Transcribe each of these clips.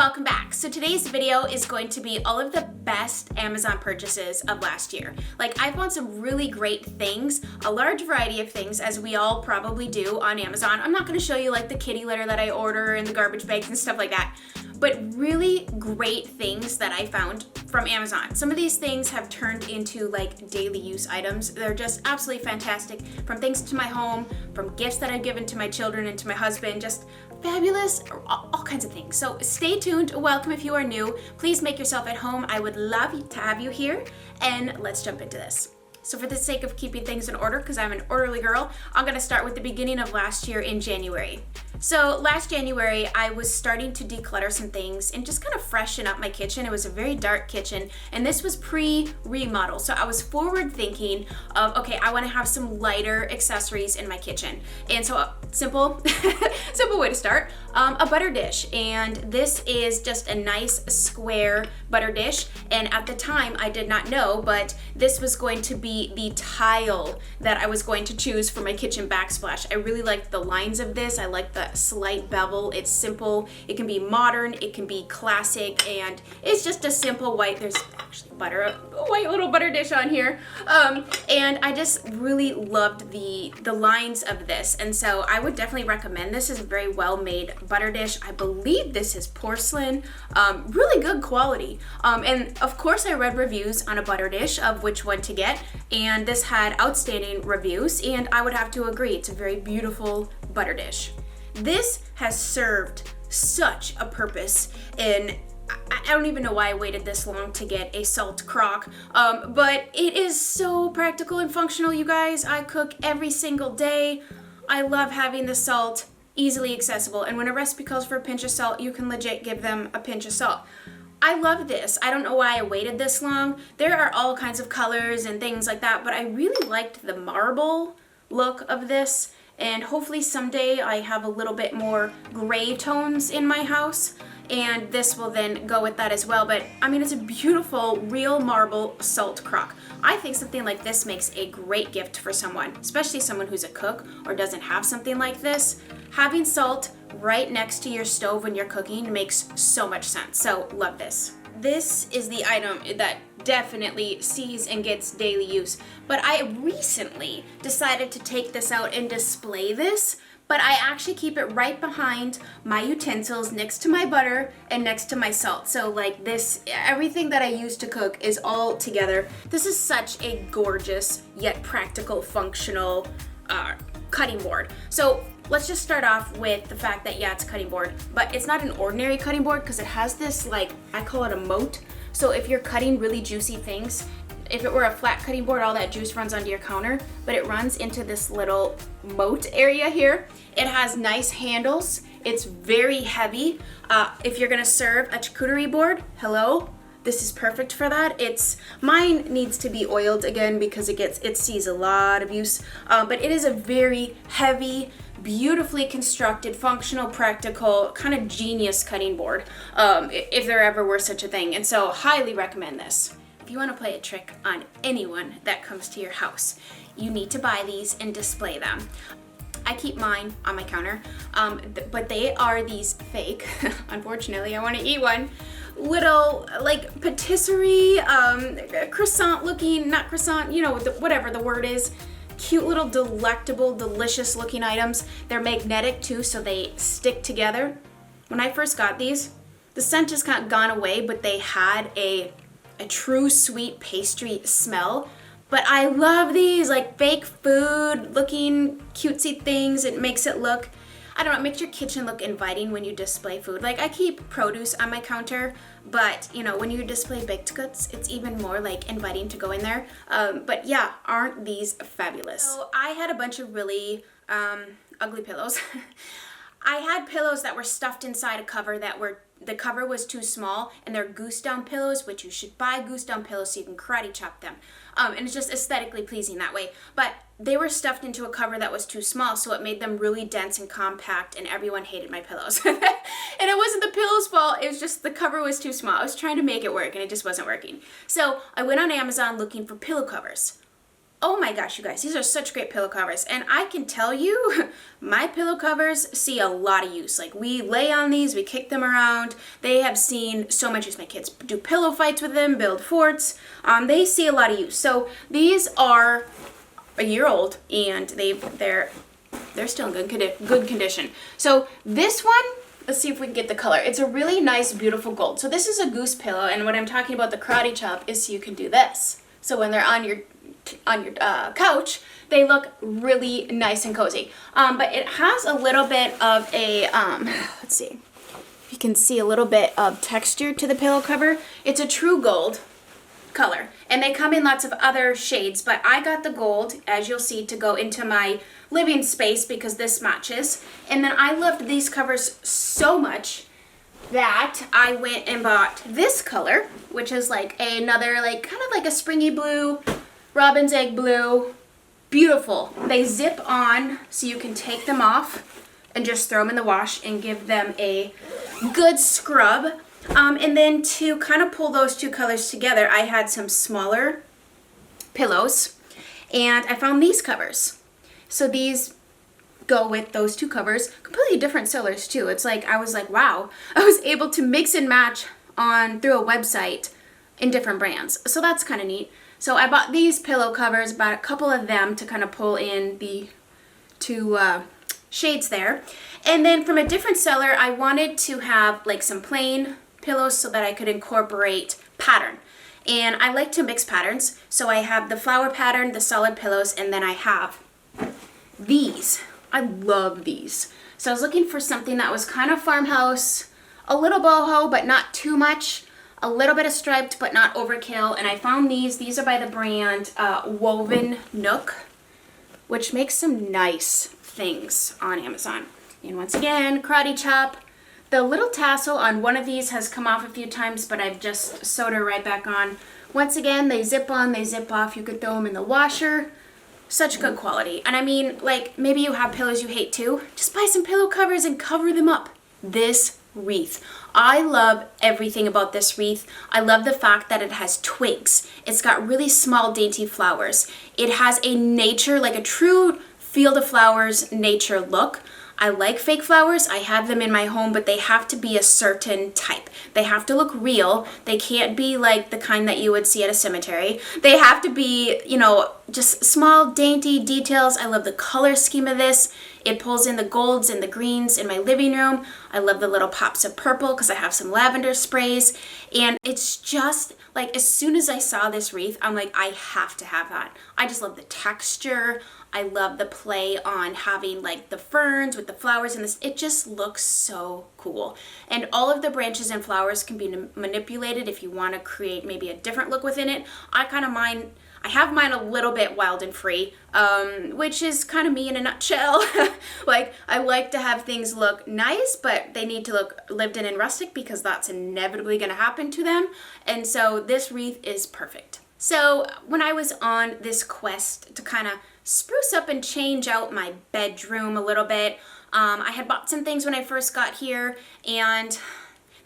welcome back. So today's video is going to be all of the best Amazon purchases of last year. Like, I found some really great things, a large variety of things, as we all probably do on Amazon. I'm not going to show you like the kitty litter that I order and the garbage bags and stuff like that, but really great things that I found from Amazon. Some of these things have turned into like daily use items. They're just absolutely fantastic, from things to my home, from gifts that I've given to my children and to my husband, just fabulous, all kinds of things. So stay tuned. Welcome if you are new. Please make yourself at home. I would love to have you here, and let's jump into this. So for the sake of keeping things in order, because I'm an orderly girl, I'm gonna start with the beginning of last year in January. So last January, I was starting to declutter some things and just kind of freshen up my kitchen. It was a very dark kitchen, and this was pre-remodel. So I was forward thinking of, okay, I wanna have some lighter accessories in my kitchen. And so simple way to start, a butter dish. And this is just a nice square butter dish. And at the time, I did not know, but this was going to be the tile that I was going to choose for my kitchen backsplash. I really liked the lines of this. I like the slight bevel. It's simple. It can be modern. It can be classic. And it's just a simple white, there's actually a white little butter dish on here. And I just really loved the lines of this. And so I would definitely recommend this. Is a very well made butter dish. I believe this is porcelain, really good quality. And of course I read reviews on a butter dish of which one to get, and this had outstanding reviews, and I would have to agree, it's a very beautiful butter dish. This has served such a purpose in, I don't even know why I waited this long to get a salt crock, but it is so practical and functional, you guys. I cook every single day. I love having the salt easily accessible, and when a recipe calls for a pinch of salt, you can legit give them a pinch of salt. I love this. I don't know why I waited this long. There are all kinds of colors and things like that, but I really liked the marble look of this, and hopefully someday I have a little bit more gray tones in my house, and this will then go with that as well. But I mean, it's a beautiful real marble salt crock. I think something like this makes a great gift for someone, especially someone who's a cook or doesn't have something like this. Having salt right next to your stove when you're cooking makes so much sense. So love this. This is the item that definitely sees and gets daily use, but I recently decided to take this out and display this, but I actually keep it right behind my utensils, next to my butter and next to my salt. So like this, everything that I use to cook is all together. This is such a gorgeous yet practical, functional cutting board. So let's just start off with the fact that, yeah, it's a cutting board, but it's not an ordinary cutting board because it has this, like, I call it a moat. So if you're cutting really juicy things, if it were a flat cutting board, all that juice runs onto your counter, but it runs into this little moat area here. It has nice handles. It's very heavy. If you're gonna serve a charcuterie board, hello, this is perfect for that. Mine needs to be oiled again because it sees a lot of use, but it is a very heavy, beautifully constructed, functional, practical, kind of genius cutting board, if there ever were such a thing. And so highly recommend this. If you want to play a trick on anyone that comes to your house, you need to buy these and display them. I keep mine on my counter, but they are these fake, unfortunately, I want to eat one, little like patisserie, croissant looking, not croissant, you know, whatever the word is, cute little delectable, delicious looking items. They're magnetic too, so they stick together. When I first got these, the scent has kind of gone away, but they had a true sweet pastry smell. But I love these, like fake food looking cutesy things. It makes it look, I don't know, it makes your kitchen look inviting when you display food. Like, I keep produce on my counter, but you know, when you display baked goods, it's even more like inviting to go in there. But yeah, aren't these fabulous? So I had a bunch of really ugly pillows. I had pillows that were stuffed inside a cover the cover was too small, and they're goose down pillows, which you should buy goose down pillows so you can karate chop them. And it's just aesthetically pleasing that way. But they were stuffed into a cover that was too small, so it made them really dense and compact, and everyone hated my pillows. And it wasn't the pillow's fault, it was just the cover was too small. I was trying to make it work, and it just wasn't working. So I went on Amazon looking for pillow covers. Oh my gosh, you guys, these are such great pillow covers. And I can tell you, my pillow covers see a lot of use. Like, we lay on these, we kick them around. They have seen so much use. My kids do pillow fights with them, build forts. They see a lot of use. So these are a year old, and they're still in good condition. So this one, let's see if we can get the color. It's a really nice, beautiful gold. So this is a goose pillow, and what I'm talking about, the karate chop, is so you can do this. So when they're on your couch, they look really nice and cozy. But it has a little bit of a, let's see, if you can see a little bit of texture to the pillow cover. It's a true gold color, and they come in lots of other shades, but I got the gold, as you'll see, to go into my living space because this matches. And then I loved these covers so much that I went and bought this color, which is like another, like kind of like a springy blue, robin's egg blue. Beautiful. They zip on, so you can take them off and just throw them in the wash and give them a good scrub. And then to kind of pull those two colors together, I had some smaller pillows, and I found these covers. So these go with those two covers, completely different sellers too. It's like, I was like, wow, I was able to mix and match through a website in different brands. So that's kind of neat. So I bought these pillow covers, bought a couple of them to kind of pull in the two shades there. And then from a different seller, I wanted to have like some plain pillows so that I could incorporate pattern. And I like to mix patterns. So I have the flower pattern, the solid pillows, and then I have these. I love these. So I was looking for something that was kind of farmhouse, a little boho, but not too much. A little bit of striped, but not overkill. And I found these. These are by the brand Woven Nook, which makes some nice things on Amazon. And once again, karate chop. The little tassel on one of these has come off a few times, but I've just sewed her right back on. Once again, they zip on, they zip off. You could throw them in the washer. Such good quality. And I mean, like, maybe you have pillows you hate too. Just buy some pillow covers and cover them up. This wreath. I love everything about this wreath. I love the fact that it has twigs. It's got really small, dainty flowers. It has a nature, like a true field of flowers nature look. I like fake flowers. I have them in my home, but they have to be a certain type. They have to look real. They can't be like the kind that you would see at a cemetery. They have to be, you know, just small, dainty details. I love the color scheme of this. It pulls in the golds and the greens in my living room. I love the little pops of purple because I have some lavender sprays. And it's just like, as soon as I saw this wreath, I'm like, I have to have that. I just love the texture. I love the play on having like the ferns with the flowers in this. It just looks so cool. And all of the branches and flowers can be manipulated if you want to create maybe a different look within it. I have mine a little bit wild and free, which is kind of me in a nutshell. Like, I like to have things look nice, but they need to look lived in and rustic because that's inevitably going to happen to them. And so this wreath is perfect. So when I was on this quest to kind of spruce up and change out my bedroom a little bit, I had bought some things when I first got here, and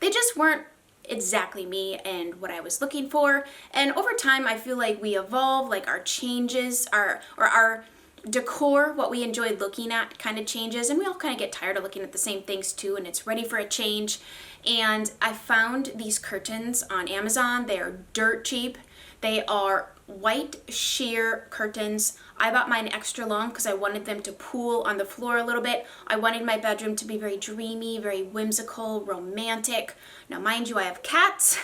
they just weren't exactly me and what I was looking for. And over time, I feel like we evolve, like our changes, our decor, what we enjoyed looking at kind of changes, and we all kind of get tired of looking at the same things too, and it's ready for a change. And I found these curtains on Amazon. They are dirt cheap. They are white sheer curtains. I bought mine extra long because I wanted them to pool on the floor a little bit. I wanted my bedroom to be very dreamy, very whimsical, romantic. Now, mind you, I have cats,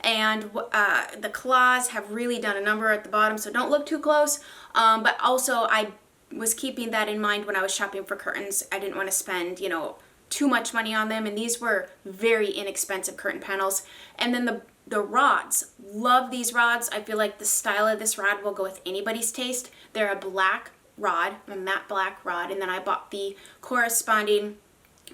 and the claws have really done a number at the bottom, so don't look too close. But also, I was keeping that in mind when I was shopping for curtains. I didn't want to spend, you know, too much money on them, and these were very inexpensive curtain panels. And then the rods, love these rods. I feel like the style of this rod will go with anybody's taste. They're a black rod, a matte black rod, and then I bought the corresponding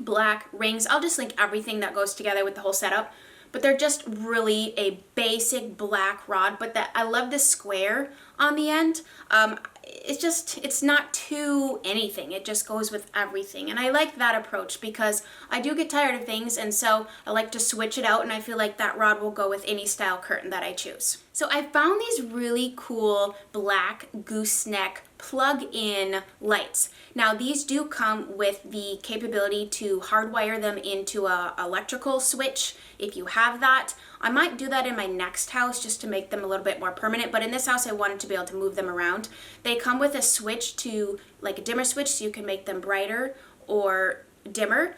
black rings. I'll just link everything that goes together with the whole setup, but they're just really a basic black rod, but I love the square on the end. it's not too anything. It just goes with everything. And I like that approach because I do get tired of things, and so I like to switch it out, and I feel like that rod will go with any style curtain that I choose. So I found these really cool black gooseneck plug-in lights. Now these do come with the capability to hardwire them into a electrical switch if you have that. I might do that in my next house just to make them a little bit more permanent, but in this house I wanted to be able to move them around. They come with a switch to, like a dimmer switch, so you can make them brighter or dimmer.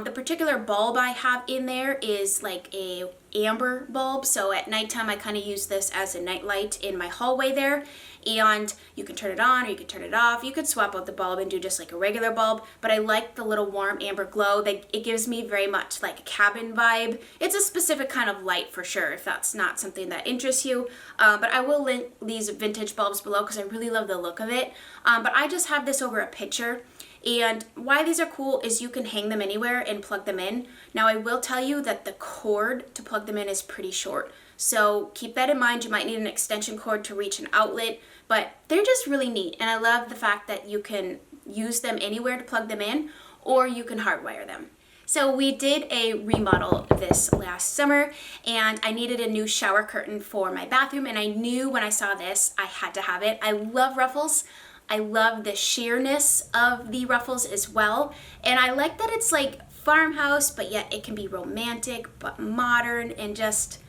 The particular bulb I have in there is like a amber bulb, so at nighttime I kind of use this as a night light in my hallway there, and you can turn it on or you can turn it off. You could swap out the bulb and do just like a regular bulb, but I like the little warm amber glow. It gives me very much like a cabin vibe. It's a specific kind of light for sure if that's not something that interests you, but I will link these vintage bulbs below because I really love the look of it. But I just have this over a picture. And why these are cool is you can hang them anywhere and plug them in. Now I will tell you that the cord to plug them in is pretty short. So keep that in mind. You might need an extension cord to reach an outlet, but they're just really neat. And I love the fact that you can use them anywhere to plug them in, or you can hardwire them. So we did a remodel this last summer, and I needed a new shower curtain for my bathroom, and I knew when I saw this I had to have it. I love ruffles. I love the sheerness of the ruffles as well, and I like that it's like farmhouse, but yet it can be romantic but modern and just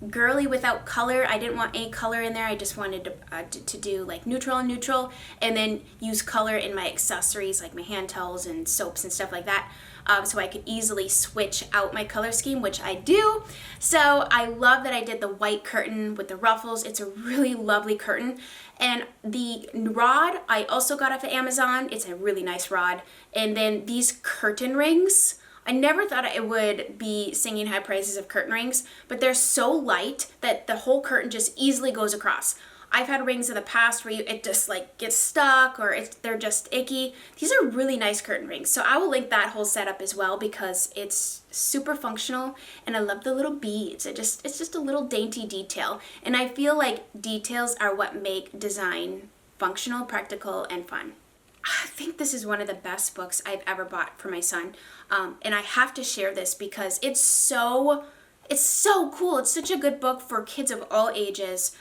girly without color. I didn't want any color in there. I just wanted to do like neutral and neutral, and then use color in my accessories like my hand towels and soaps and stuff like that, so I could easily switch out my color scheme, which I do. So I love that I did the white curtain with the ruffles. It's a really lovely curtain. And the rod I also got off of Amazon. It's a really nice rod. And then these curtain rings, I never thought I would be singing high praises of curtain rings, but they're so light that the whole curtain just easily goes across. I've had rings in the past where it just like gets stuck, or they're just icky. These are really nice curtain rings. So I will link that whole setup as well because it's super functional, and I love the little beads. It's just a little dainty detail. And I feel like details are what make design functional, practical, and fun. I think this is one of the best books I've ever bought for my son. And I have to share this because it's so cool. It's such a good book for kids of all ages,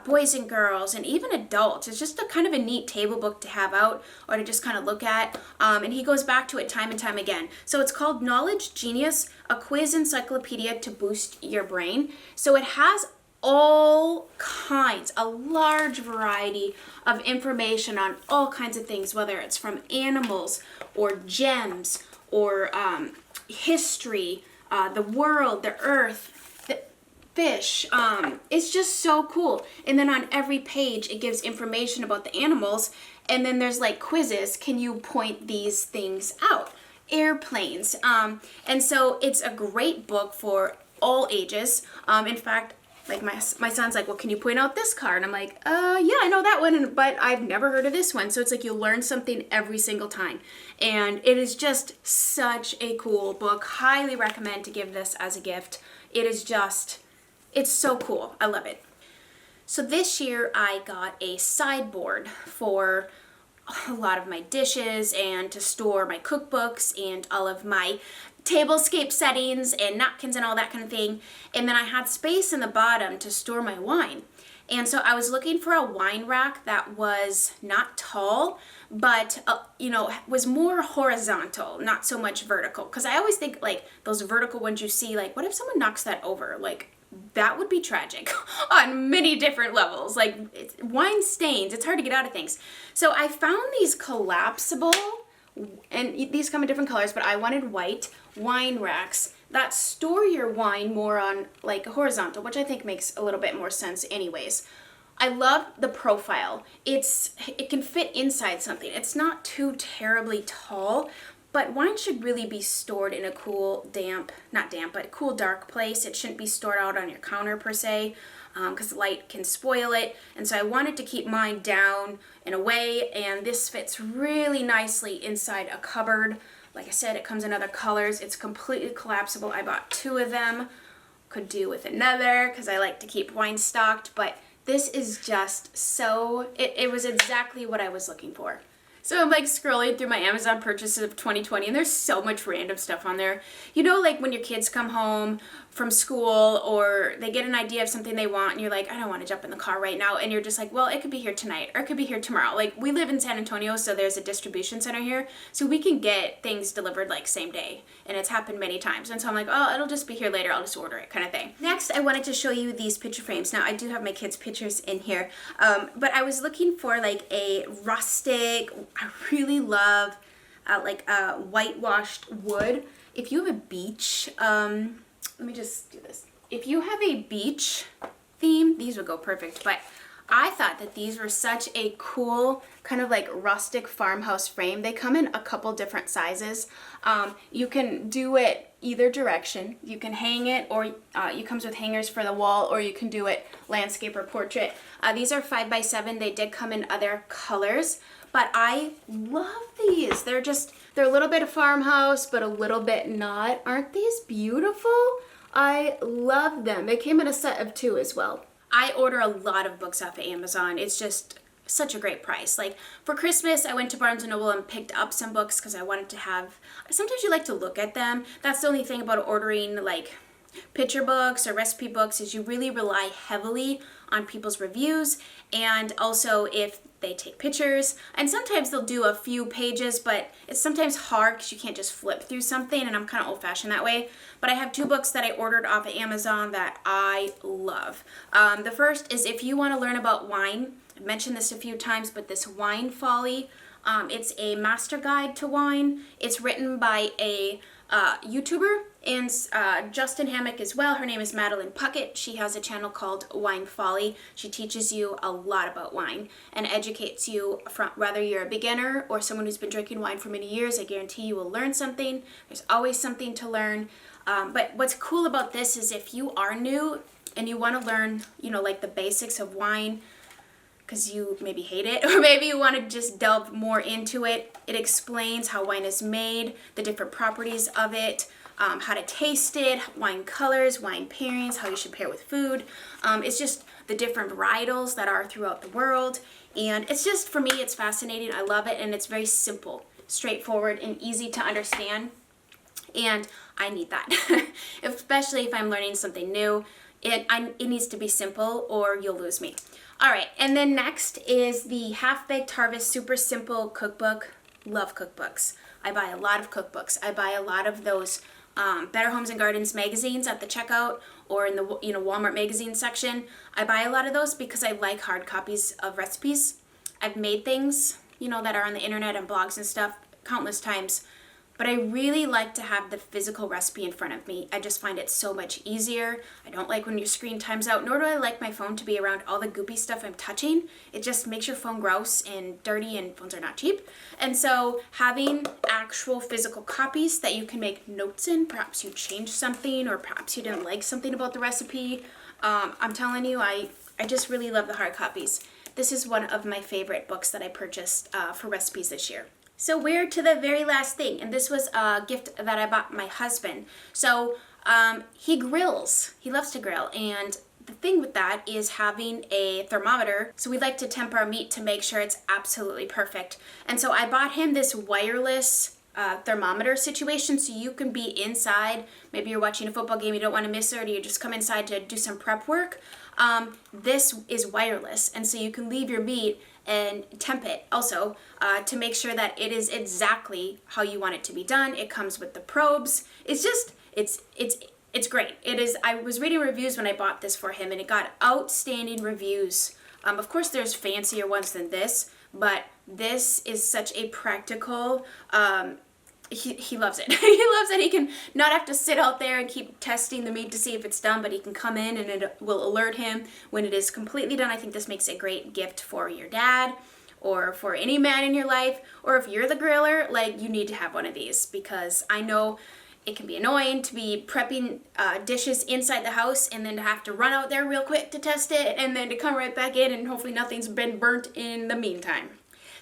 boys and girls, and even adults. It's just a kind of a neat table book to have out or to just kind of look at. And he goes back to it time and time again. So it's called Knowledge Genius, a quiz encyclopedia to boost your brain. So it has all kinds, a large variety of information on all kinds of things, whether it's from animals or gems or history, the world, the earth, the fish. It's just so cool. And then on every page it gives information about the animals, and then there's like quizzes. Can you point these things out? Airplanes. And so it's a great book for all ages. In fact, like my son's like, well, can you point out this car? And I'm like, yeah, I know that one, but I've never heard of this one. So it's like you learn something every single time. And it is just such a cool book. Highly recommend to give this as a gift. It's so cool. I love it. So this year I got a sideboard for a lot of my dishes and to store my cookbooks and all of my tablescape settings and napkins and all that kind of thing. And then I had space in the bottom to store my wine. And so I was looking for a wine rack that was not tall, but was more horizontal, not so much vertical. Because I always think like those vertical ones you see, like what if someone knocks that over? Like that would be tragic on many different levels. Like wine stains, it's hard to get out of things. So I found these collapsible, and these come in different colors, but I wanted white wine racks that store your wine more on like a horizontal, which I think makes a little bit more sense anyways. I love the profile. It can fit inside something. It's not too terribly tall, but wine should really be stored in a cool, cool, dark place. It shouldn't be stored out on your counter per se, because light can spoil it. And so I wanted to keep mine down and away, and this fits really nicely inside a cupboard. Like I said, it comes in other colors. It's completely collapsible. I bought 2 of them. Could do with another because I like to keep wine stocked, but This is just so, it was exactly what I was looking for. So I'm like scrolling through my Amazon purchases of 2020 and there's so much random stuff on there. You know, like when your kids come home from school or they get an idea of something they want and you're like, I don't want to jump in the car right now. And you're just like, well, it could be here tonight or it could be here tomorrow. Like we live in San Antonio, so there's a distribution center here. So we can get things delivered like same day. And it's happened many times. And so I'm like, oh, it'll just be here later. I'll just order it kind of thing. Next, I wanted to show you these picture frames. Now I do have my kids' pictures in here. But I was looking for like a rustic, I really love whitewashed wood. If you have a beach, let me just do this. If you have a beach theme, these would go perfect. But I thought that these were such a cool kind of like rustic farmhouse frame. They come in a couple different sizes. You can do it either direction. You can hang it, or it comes with hangers for the wall, or you can do it landscape or portrait. These are 5x7. They did come in other colors, but I love these. They're a little bit of farmhouse, but a little bit not. Aren't these beautiful? I love them. They came in a set of 2 as well. I order a lot of books off of Amazon. It's just such a great price. Like for Christmas, I went to Barnes & Noble and picked up some books because I wanted to have, sometimes you like to look at them. That's the only thing about ordering like picture books or recipe books is you really rely heavily on people's reviews, and also if they take pictures, and sometimes they'll do a few pages, but it's sometimes hard because you can't just flip through something, and I'm kind of old-fashioned that way. But I have 2 books that I ordered off of Amazon that I love. The first is if you want to learn about wine. I've mentioned this a few times, but this Wine Folly, it's a master guide to wine. It's written by a YouTuber and Justin Hammock as well. Her name is Madeline Puckett. She has a channel called Wine Folly. She teaches you a lot about wine and educates you from whether you're a beginner or someone who's been drinking wine for many years. I guarantee you will learn something. There's always something to learn. But what's cool about this is if you are new and you want to learn, you know, like the basics of wine, because you maybe hate it, or maybe you want to just delve more into it. It explains how wine is made, the different properties of it, how to taste it, wine colors, wine pairings, how you should pair with food. It's just the different varietals that are throughout the world. And it's just, for me, it's fascinating. I love it, and it's very simple, straightforward, and easy to understand. And I need that, especially if I'm learning something new. It needs to be simple or you'll lose me. All right, and then next is the Half-Baked Harvest Super Simple Cookbook. Love cookbooks. I buy a lot of cookbooks. I buy a lot of those Better Homes and Gardens magazines at the checkout or in the Walmart magazine section. I buy a lot of those because I like hard copies of recipes. I've made things, that are on the internet and blogs and stuff countless times. But I really like to have the physical recipe in front of me. I just find it so much easier. I don't like when your screen times out, nor do I like my phone to be around all the goopy stuff I'm touching. It just makes your phone gross and dirty, and phones are not cheap. And so having actual physical copies that you can make notes in, perhaps you changed something or perhaps you didn't like something about the recipe. I'm telling you, I just really love the hard copies. This is one of my favorite books that I purchased for recipes this year. So we're to the very last thing, and this was a gift that I bought my husband. So he grills. He loves to grill, and the thing with that is having a thermometer. So we like to temp our meat to make sure it's absolutely perfect. And so I bought him this wireless thermometer situation, so you can be inside. Maybe you're watching a football game, you don't want to miss it, or you just come inside to do some prep work. This is wireless, and so you can leave your meat and temp it also to make sure that it is exactly how you want it to be done. It comes with the probes. It's just, it's great. It is. I was reading reviews when I bought this for him, and it got outstanding reviews. Of course, there's fancier ones than this, but this is such a practical. He loves it. He loves that he can not have to sit out there and keep testing the meat to see if it's done, but he can come in and it will alert him when it is completely done. I think this makes a great gift for your dad or for any man in your life, or if you're the griller, like, you need to have one of these, because I know it can be annoying to be prepping dishes inside the house and then to have to run out there real quick to test it and then to come right back in and hopefully nothing's been burnt in the meantime.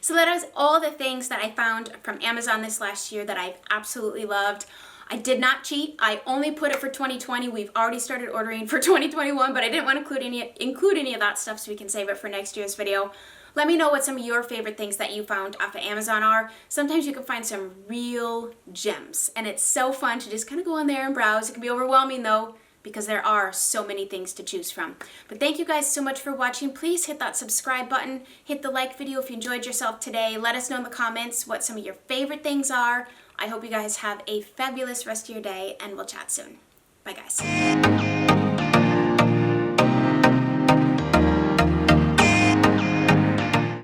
So that is all the things that I found from Amazon this last year that I've absolutely loved. I did not cheat. I only put it for 2020. We've already started ordering for 2021, but I didn't want to include any of that stuff so we can save it for next year's video. Let me know what some of your favorite things that you found off of Amazon are. Sometimes you can find some real gems, and it's so fun to just kind of go on there and browse. It can be overwhelming though, because there are so many things to choose from. But thank you guys so much for watching. Please hit that subscribe button, hit the like video if you enjoyed yourself today. Let us know in the comments what some of your favorite things are. I hope you guys have a fabulous rest of your day, and we'll chat soon. Bye guys.